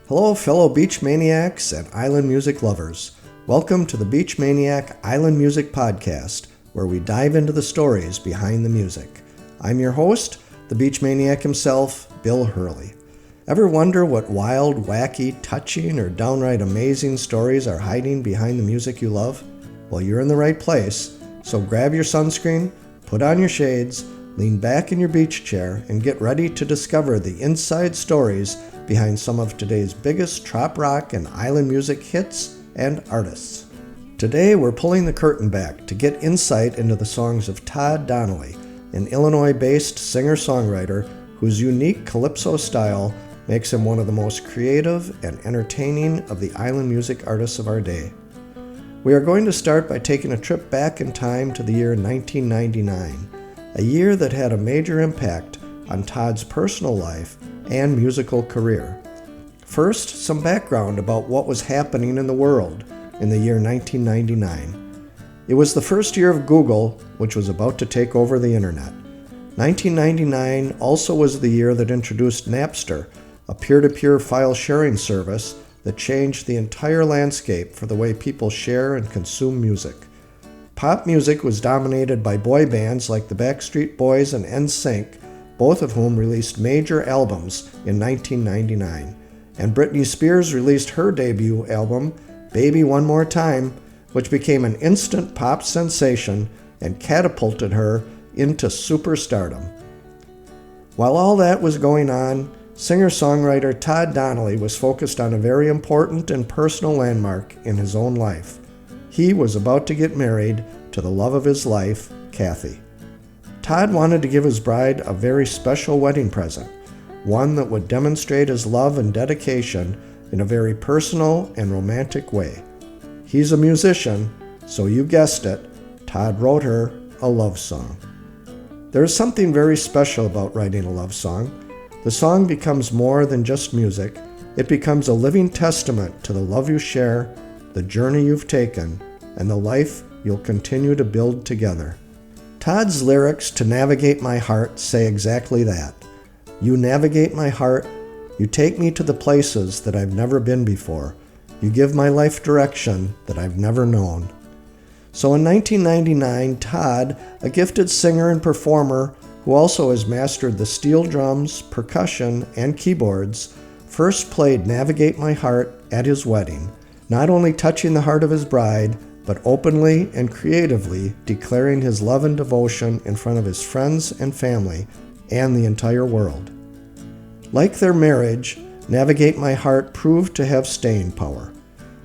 Hello, fellow beach maniacs and island music lovers. Welcome to the Beach Maniac Island Music Podcast, where we dive into the stories behind the music. I'm your host, the beach maniac himself, Bill Hurley. Ever wonder what wild, wacky, touching, or downright amazing stories are hiding behind the music you love? Well, you're in the right place. So grab your sunscreen, put on your shades, lean back in your beach chair, and get ready to discover the inside stories behind some of today's biggest trop rock and island music hits and artists. Today we're pulling the curtain back to get insight into the songs of Todd Donnelly, an Illinois-based singer-songwriter whose unique calypso style makes him one of the most creative and entertaining of the island music artists of our day. We are going to start by taking a trip back in time to the year 1999, a year that had a major impact on Todd's personal life and musical career. First, some background about what was happening in the world in the year 1999. It was the first year of Google, which was about to take over the internet. 1999 also was the year that introduced Napster, a peer-to-peer file sharing service that changed the entire landscape for the way people share and consume music. Pop music was dominated by boy bands like the Backstreet Boys and NSYNC, both of whom released major albums in 1999. And Britney Spears released her debut album, Baby One More Time, which became an instant pop sensation and catapulted her into superstardom. While all that was going on, singer-songwriter Todd Donnelly was focused on a very important and personal landmark in his own life. He was about to get married to the love of his life, Kathy. Todd wanted to give his bride a very special wedding present, one that would demonstrate his love and dedication in a very personal and romantic way. He's a musician, so you guessed it, Todd wrote her a love song. There is something very special about writing a love song. The song becomes more than just music. It becomes a living testament to the love you share, the journey you've taken, and the life you'll continue to build together. Todd's lyrics to Navigate My Heart say exactly that. You navigate my heart, you take me to the places that I've never been before. You give my life direction that I've never known. So in 1999, Todd, a gifted singer and performer who also has mastered the steel drums, percussion, and keyboards, first played Navigate My Heart at his wedding, not only touching the heart of his bride, but openly and creatively declaring his love and devotion in front of his friends and family and the entire world. Like their marriage, Navigate My Heart proved to have staying power.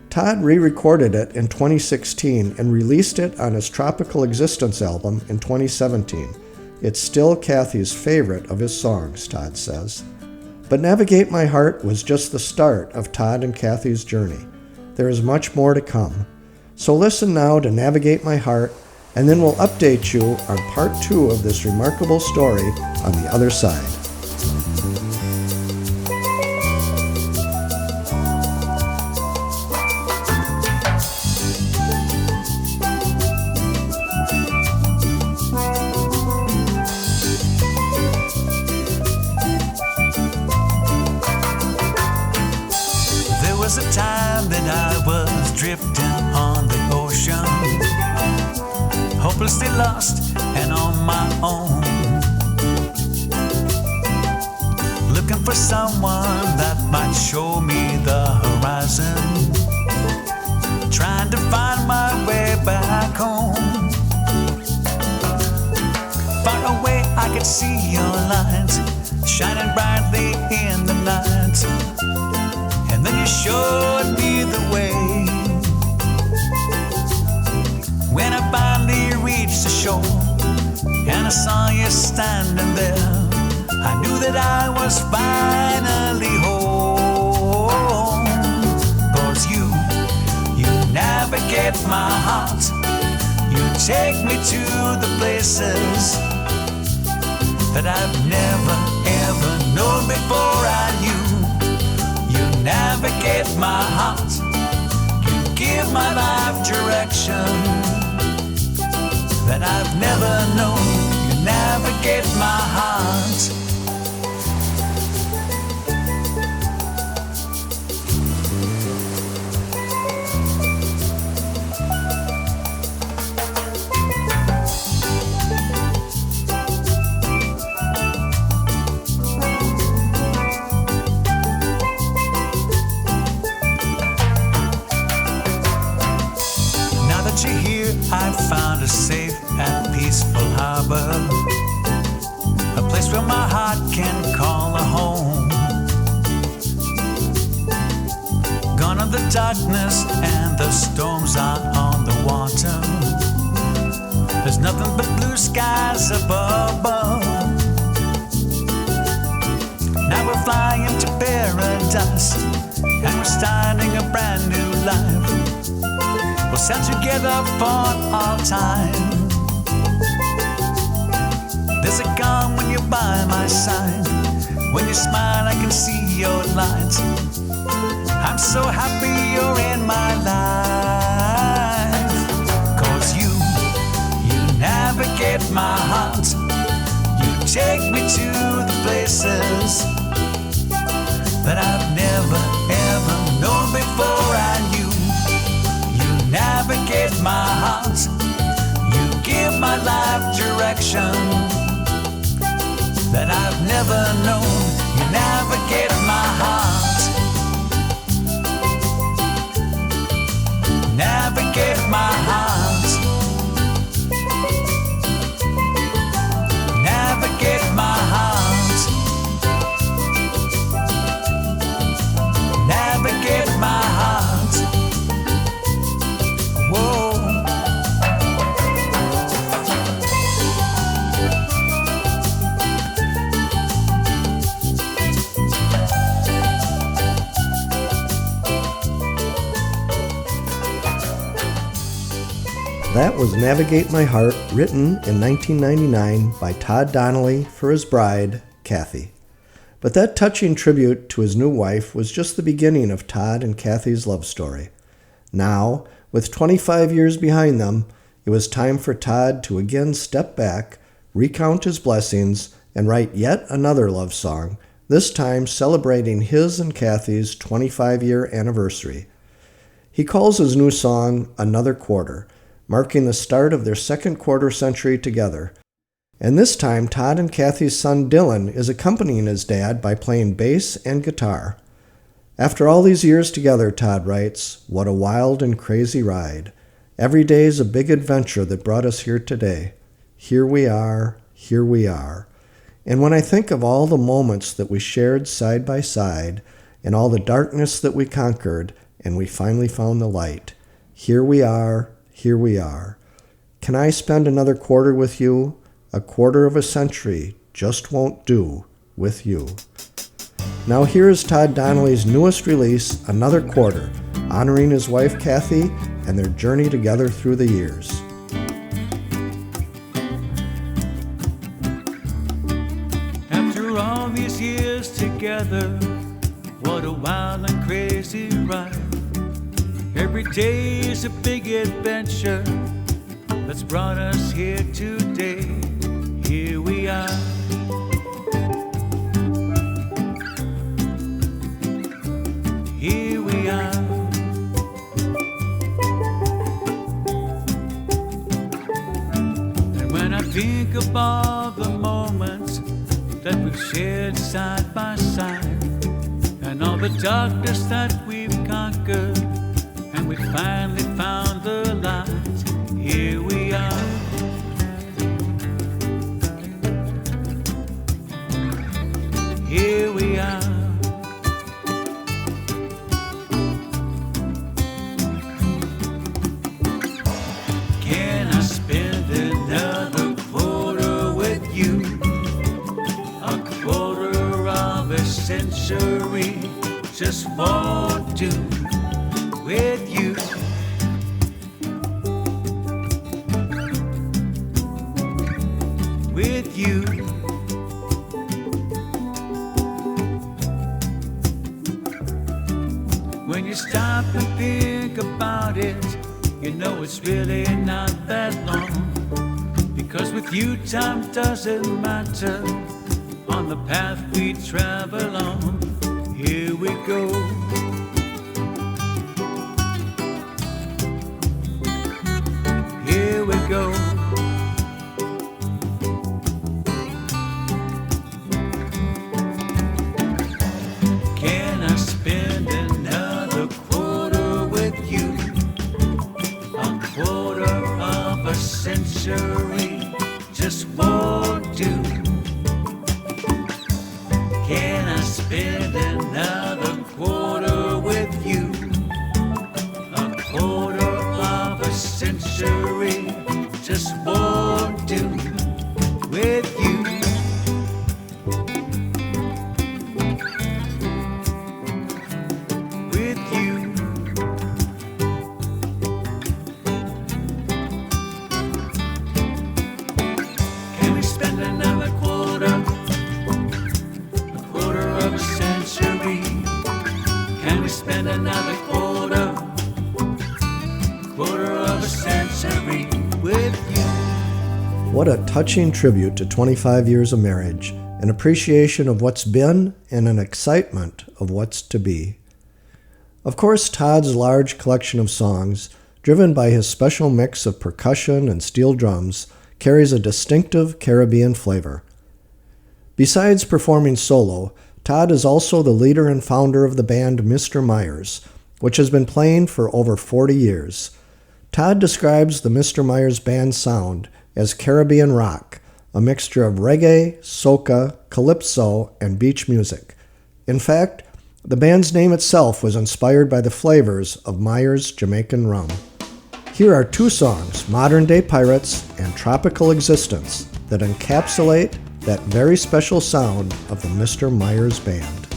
Todd re-recorded it in 2016 and released it on his Tropical Existence album in 2017. It's still Kathy's favorite of his songs, Todd says. But Navigate My Heart was just the start of Todd and Kathy's journey. There is much more to come. So listen now to Navigate My Heart, and then we'll update you on part 2 of this remarkable story on the other side. There was a time that I was drifting on the ocean, hopelessly lost and on my own, looking for someone that might show me the horizon, trying to find my way back home. Far away I could see your lines shining brightly in the night, and then you showed me the way. When I finally reached the shore and I saw you standing there, I knew that I was finally home. 'Cause you navigate my heart, you take me to the places that I've never ever known before I knew. You navigate my heart, you give my life direction that I've never known. You navigate my heart. of the darkness and the storms are on the water. There's nothing but blue skies above. Now we're flying to paradise, and we're starting a brand new life. We'll sail together for all time. There's a calm when you're by my side. When you smile, I can see your light. I'm so happy you're in my life. 'Cause you navigate my heart. You take me to the places that I've never, ever known before I knew. You navigate my heart. You give my life direction that I've never known. You navigate my heart. Navigate my heart. Navigate my heart. Navigate my heart. Whoa. That was Navigate My Heart, written in 1999 by Todd Donnelly for his bride, Kathy. But that touching tribute to his new wife was just the beginning of Todd and Kathy's love story. Now, with 25 years behind them, it was time for Todd to again step back, recount his blessings, and write yet another love song, this time celebrating his and Kathy's 25-year anniversary. He calls his new song Another Quarter, marking the start of their second quarter century together. And this time, Todd and Kathy's son Dylan is accompanying his dad by playing bass and guitar. After all these years together, Todd writes, what a wild and crazy ride. Every day's a big adventure that brought us here today. Here we are, here we are. And when I think of all the moments that we shared side by side, and all the darkness that we conquered, and we finally found the light, here we are, here we are. Can I spend another quarter with you? A quarter of a century just won't do with you. Now here is Todd Donnelly's newest release, Another Quarter, honoring his wife Kathy and their journey together through the years. After all these years together, what a wild and crazy ride. Every day is a big adventure that's brought us here today. Here we are. Here we are. And when I think of all the moments that we've shared side by side, and all the darkness that we've conquered, and we finally found the light. Here we are. Here we are. Can I spend another quarter with you? A quarter of a century just won't do with you. With you. When you stop and think about it, you know it's really not that long. Because with you time doesn't matter on the path we travel on. Here we go. Here we go. Can I spend another quarter with you? A quarter of a century just won't do. Can I spend another quarter Can we spend another quarter of a century with you? What a touching tribute to 25 years of marriage, an appreciation of what's been, and an excitement of what's to be. Of course, Todd's large collection of songs, driven by his special mix of percussion and steel drums, carries a distinctive Caribbean flavor. Besides performing solo, Todd is also the leader and founder of the band Mr. Myers, which has been playing for over 40 years. Todd describes the Mr. Myers band sound as Caribbean rock, a mixture of reggae, soca, calypso, and beach music. In fact, the band's name itself was inspired by the flavors of Myers Jamaican rum. Here are two songs, Modern Day Pirates and Tropical Existence, that encapsulate that very special sound of the Mr. Myers Band.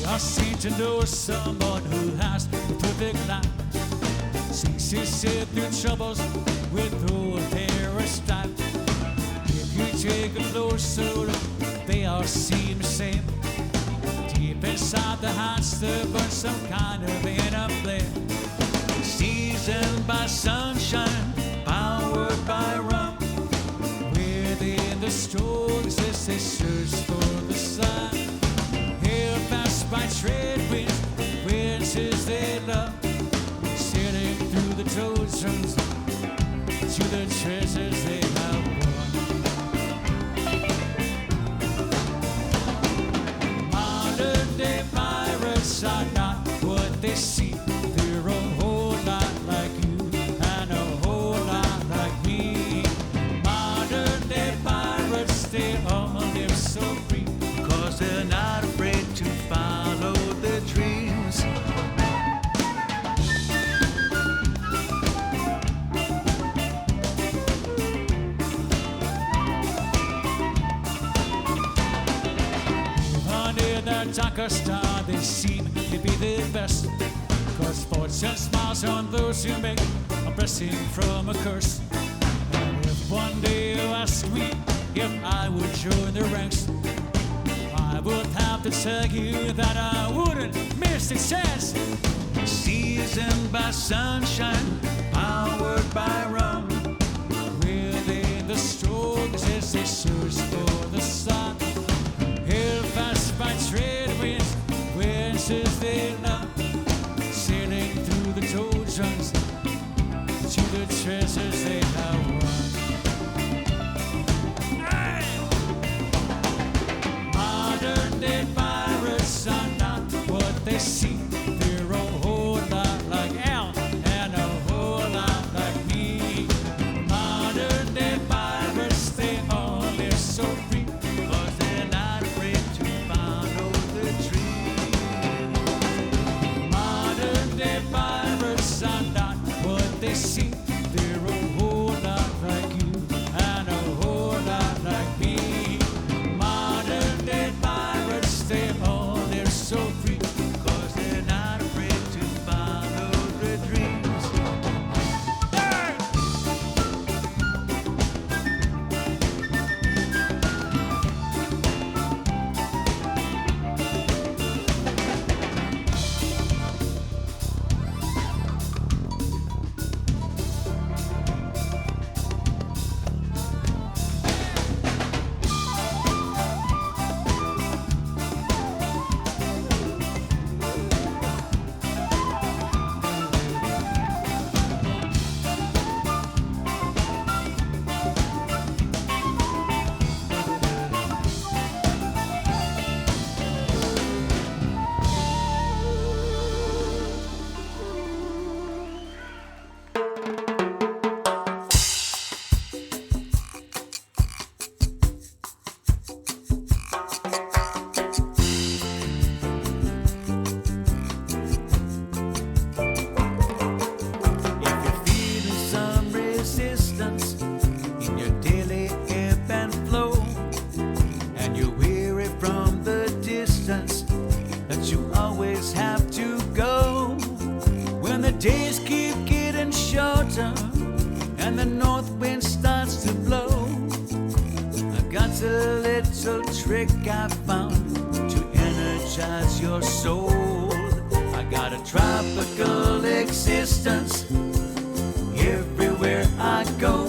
I seem to know someone who has the perfect life. Sees himself through troubles with ordinary style. If you take a closer look, they all seem the same. Deep inside the hearts there burns some kind of inner flame. Seasoned by sunshine, powered by rum. Within the storms as they search for the sun. Held fast by trade winds, winds they love. Sailing through the oceans to the treasures they have won. Modern day pirates are not what they seem. They're a whole lot like you and a whole lot like me. Modern day pirates, they all live so free, 'cause they're not afraid to follow their dreams. Darker star, they seem to be the best, 'cause fortune smiles on those who make a blessing from a curse. And if one day you ask me if I would join the ranks, I would have to tell you that I wouldn't miss a chance. Seasoned by sunshine, powered by rum. Within the storms as they search for the sun. Held fast by trade winds, winds they love. Sailing through the oceans to the treasures they have won. Hey! Modern day pirates are not what they seem. They're a whole lot like Al and a whole and the north wind starts to blow. I've got a little trick I found to energize your soul. I got a tropical existence everywhere I go,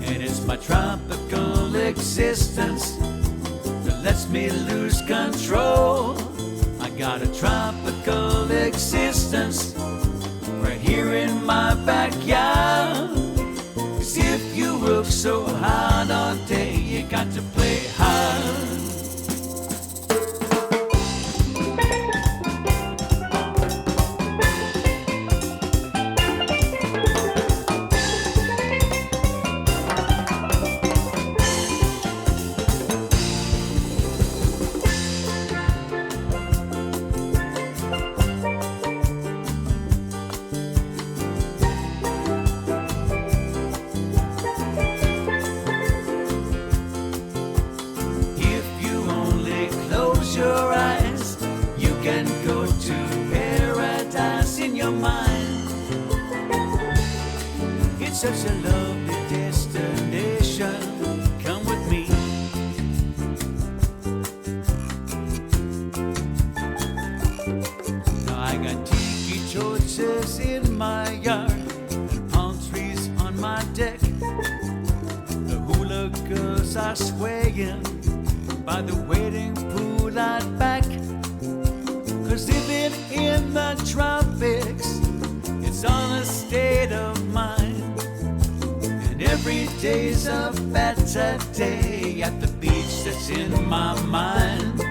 and it's my tropical existence that lets me lose control. I got a tropical existence right here in my backyard. 'Cause if you work so hard all day, you got to play hard. Your eyes, you can go to paradise in your mind. It's such a lovely destination. Come with me. Now I got tiki torches in my yard, palm trees on my deck. The hula girls are swaying by the waiting pool out back. 'Cause living in the tropics, it's all a state of mind. And every day's a better day at the beach that's in my mind.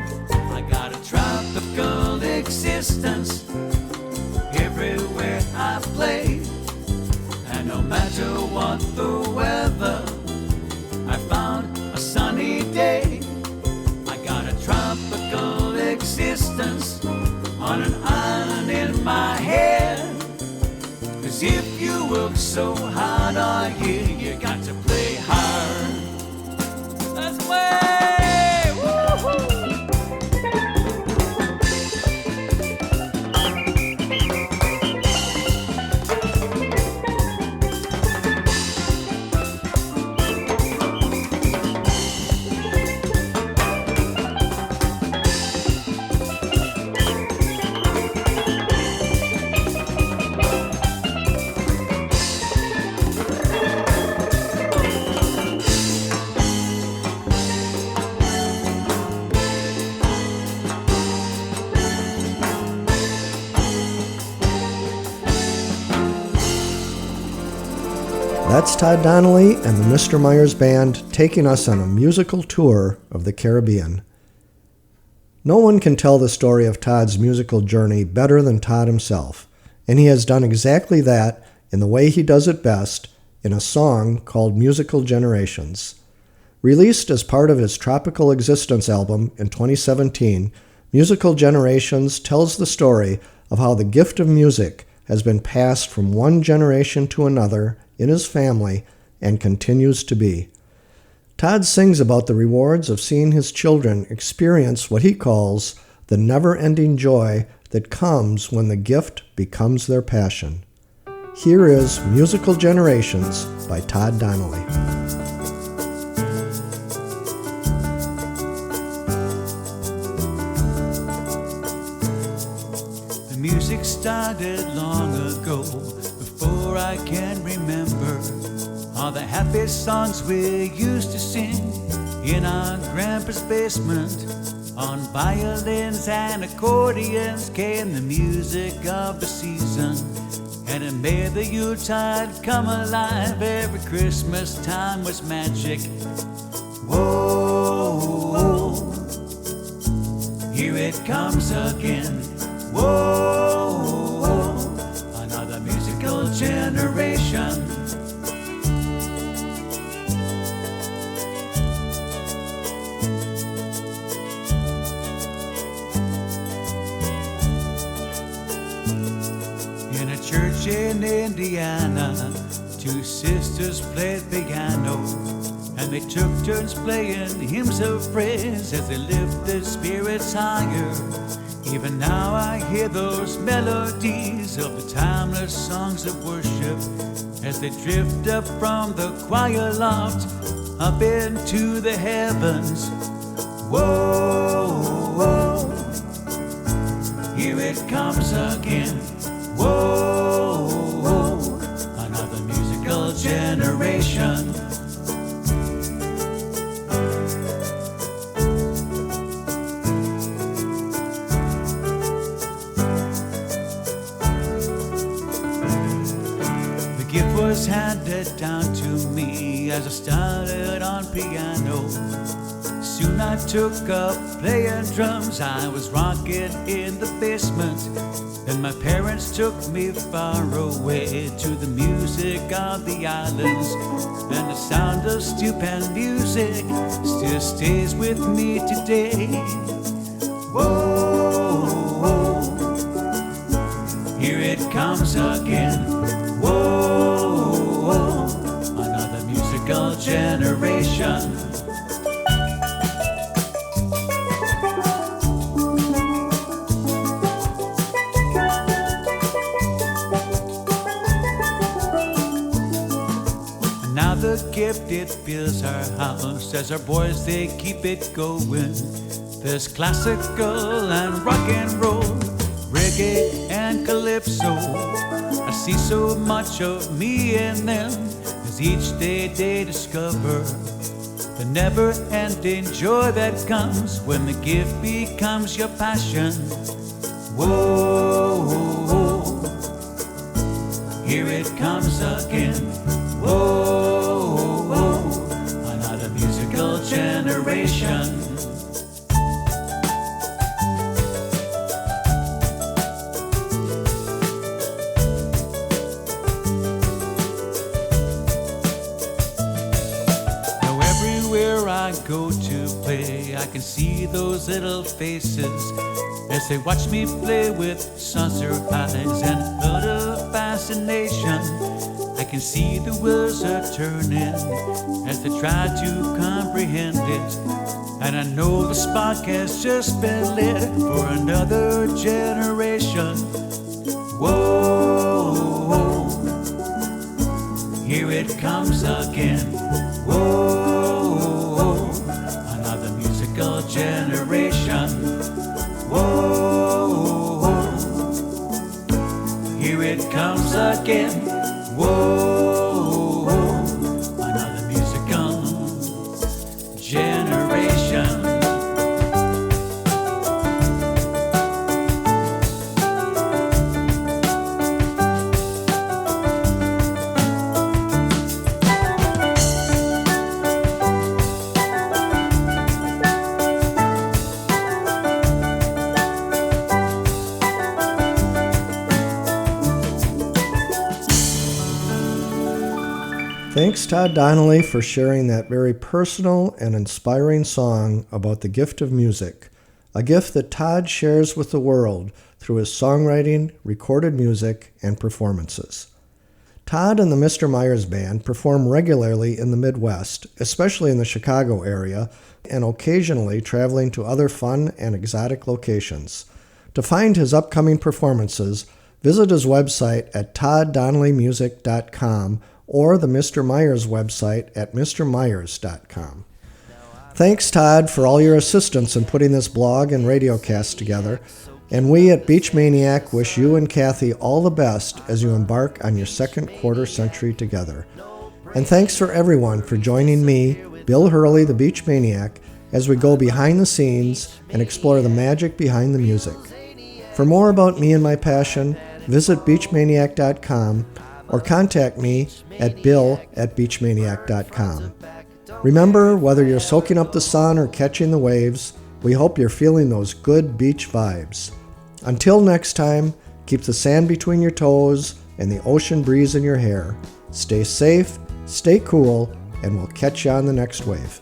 I got a tropical existence everywhere I play. And no matter what the weather, I found a sunny day. Tropical existence on an island in my head. 'Cause if you work so hard all year, you got to play hard. That's way! Woo-hoo! That's Todd Donnelly and the Mr. Myers Band taking us on a musical tour of the Caribbean. No one can tell the story of Todd's musical journey better than Todd himself, and he has done exactly that in the way he does it best in a song called Musical Generations. Released as part of his Tropical Existence album in 2017, Musical Generations tells the story of how the gift of music has been passed from one generation to another in his family and continues to be. Todd sings about the rewards of seeing his children experience what he calls the never-ending joy that comes when the gift becomes their passion. Here is Musical Generations by Todd Donnelly. The music started long ago, before I can remember all the happy songs we used to sing in our grandpa's basement. On violins and accordions came the music of the season, and it made the Yuletide come alive. Every Christmas time was magic. Whoa, here it comes again. Whoa, another musical generation. In a church in Indiana, two sisters played piano, and they took turns playing hymns of praise as they lifted spirits higher Even now I hear those melodies of the timeless songs of worship as they drift up from the choir loft up into the heavens. Whoa, whoa, here it comes again. Whoa, whoa, another musical generation. Was handed down to me as I started on piano. Soon I took up playing drums. I was rocking in the basement. Then my parents took me far away to the music of the islands. And the sound of stupid music still stays with me today. Whoa, whoa, here it comes again. Whoa, another musical generation. Now the gift, it fills our house as our boys, they keep it going. There's classical and rock and roll, reggae and calypso. I see so much of me in them as each day they discover the never-ending joy that comes when the gift becomes your passion. Whoa, here it comes again. Whoa, another musical generation. I go to play, I can see those little faces as they watch me play with saucer eyes and utter fascination. I can see the wheels are turning as they try to comprehend it, and I know the spark has just been lit for another generation. Whoa, here it comes again. Whoa, another musical generation. Whoa, here it comes again. Whoa, another musical generation. Thanks, Todd Donnelly, for sharing that very personal and inspiring song about the gift of music, a gift that Todd shares with the world through his songwriting, recorded music, and performances. Todd and the Mr. Myers Band perform regularly in the Midwest, especially in the Chicago area, and occasionally traveling to other fun and exotic locations. To find his upcoming performances, visit his website at todddonnellymusic.com or the Mr. Myers website at mrmyers.com. Thanks, Todd, for all your assistance in putting this blog and radiocast together, and we at Beach Maniac wish you and Kathy all the best as you embark on your second quarter century together. And thanks for everyone for joining me, Bill Hurley, the Beach Maniac, as we go behind the scenes and explore the magic behind the music. For more about me and my passion, visit beachmaniac.com or contact me at bill@beachmaniac.com. Remember, whether you're soaking up the sun or catching the waves, we hope you're feeling those good beach vibes. Until next time, keep the sand between your toes and the ocean breeze in your hair. Stay safe, stay cool, and we'll catch you on the next wave.